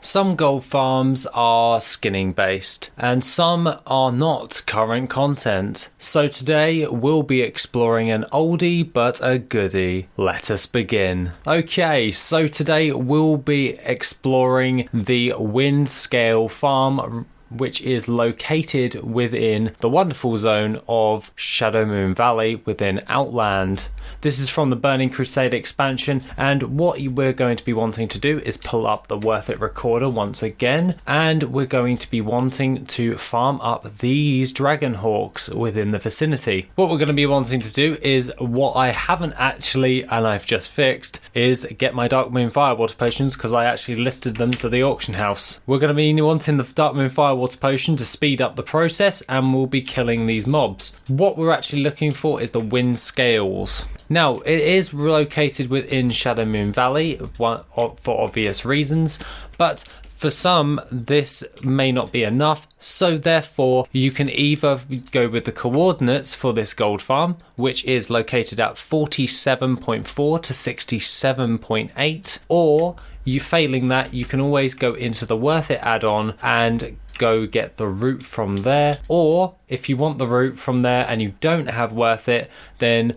Some gold farms are skinning based and some are not current content. So today we'll be exploring an oldie but a goodie. Let us begin. Okay, so today we'll be exploring the Windscale farm, which is located within the wonderful zone of Shadowmoon Valley within Outland. This is from the Burning Crusade expansion, and what we're going to be wanting to do is pull up the Worth It recorder once again, and we're going to be wanting to farm up these Dragonhawks within the vicinity. What we're going to be wanting to do is what I haven't actually, and I've just fixed, is get my Darkmoon Firewater potions, because I actually listed them to the auction house. We're going to be wanting the Darkmoon Firewater potion to speed up the process, and we'll be killing these mobs. What we're actually looking for is the Windscales. Now, it is located within Shadowmoon Valley for obvious reasons, but for some, this may not be enough, so therefore you can either go with the coordinates for this gold farm, which is located at 47.4 to 67.8, or you failing that, you can always go into the Worth It add-on and go get the route from there, or if you want the route from there and you don't have Worth It, then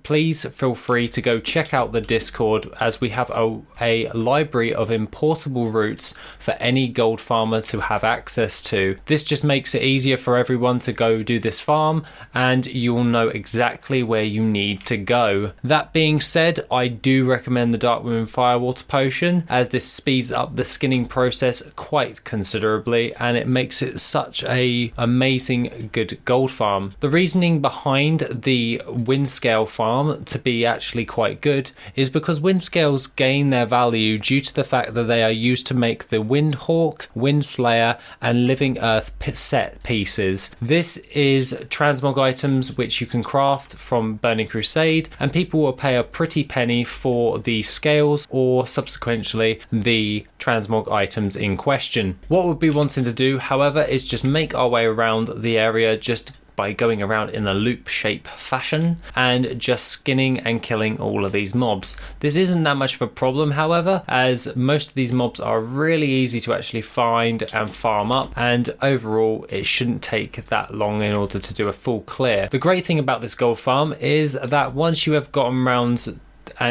please feel free to go check out the Discord, as we have a library of importable routes for any gold farmer to have access to. This just makes it easier for everyone to go do this farm, and you'll know exactly where you need to go. That being said, I do recommend the Darkmoon Firewater potion, as this speeds up the skinning process quite considerably, and it makes it such a amazing good gold farm. The reasoning behind the Windscale farm to be actually quite good is because Windscales gain their value due to the fact that they are used to make the Windhawk, Windslayer and Living Earth set pieces. This is transmog items which you can craft from Burning Crusade, and people will pay a pretty penny for the scales or subsequently the transmog items in question. What we'll be wanting to do, however, is just make our way around the area just by going around in a loop shape fashion and just skinning and killing all of these mobs. This isn't that much of a problem, however, as most of these mobs are really easy to actually find and farm up, and overall it shouldn't take that long in order to do a full clear. The great thing about this gold farm is that once you have gotten around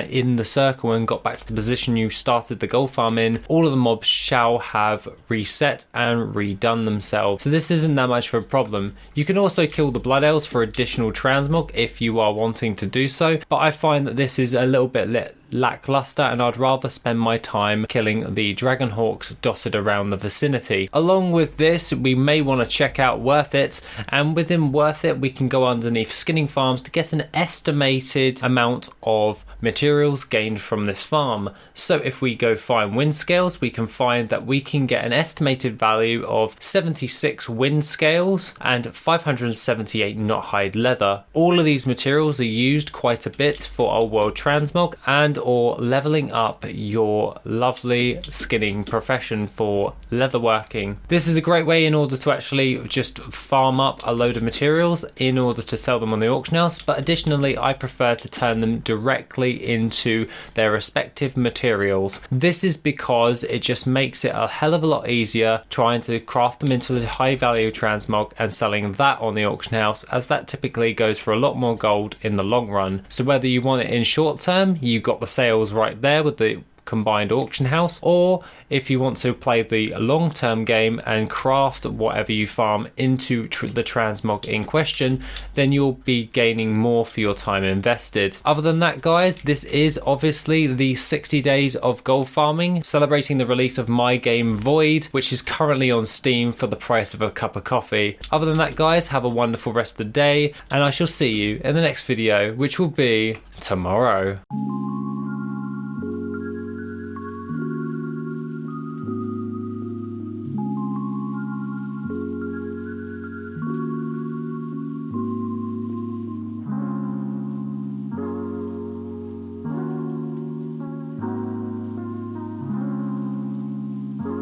in the circle and got back to the position you started the gold farm in, all of the mobs shall have reset and redone themselves, so this isn't that much of a problem. You can also kill the Blood Elves for additional transmog if you are wanting to do so, but I find that this is a little bit lackluster, and I'd rather spend my time killing the Dragonhawks dotted around the vicinity. Along with this, we may want to check out Worth It, and within Worth It we can go underneath skinning farms to get an estimated amount of materials gained from this farm. So if we go find Windscales, we can find that we can get an estimated value of 76 Windscales and 578 knothide leather. All of these materials are used quite a bit for Old World transmog and or leveling up your lovely skinning profession for leatherworking. This is a great way in order to actually just farm up a load of materials in order to sell them on the auction house, but additionally I prefer to turn them directly into their respective materials. This is because it just makes it a hell of a lot easier trying to craft them into a high value transmog and selling that on the auction house, as that typically goes for a lot more gold in the long run. So whether you want it in short term, you've got the sales right there with the combined auction house, or if you want to play the long-term game and craft whatever you farm into the transmog in question, then you'll be gaining more for your time invested. Other than that, guys, this is obviously the 60 days of gold farming, celebrating the release of my game Void, which is currently on Steam for the price of a cup of coffee. Other than that, guys, have a wonderful rest of the day, and I shall see you in the next video, which will be tomorrow.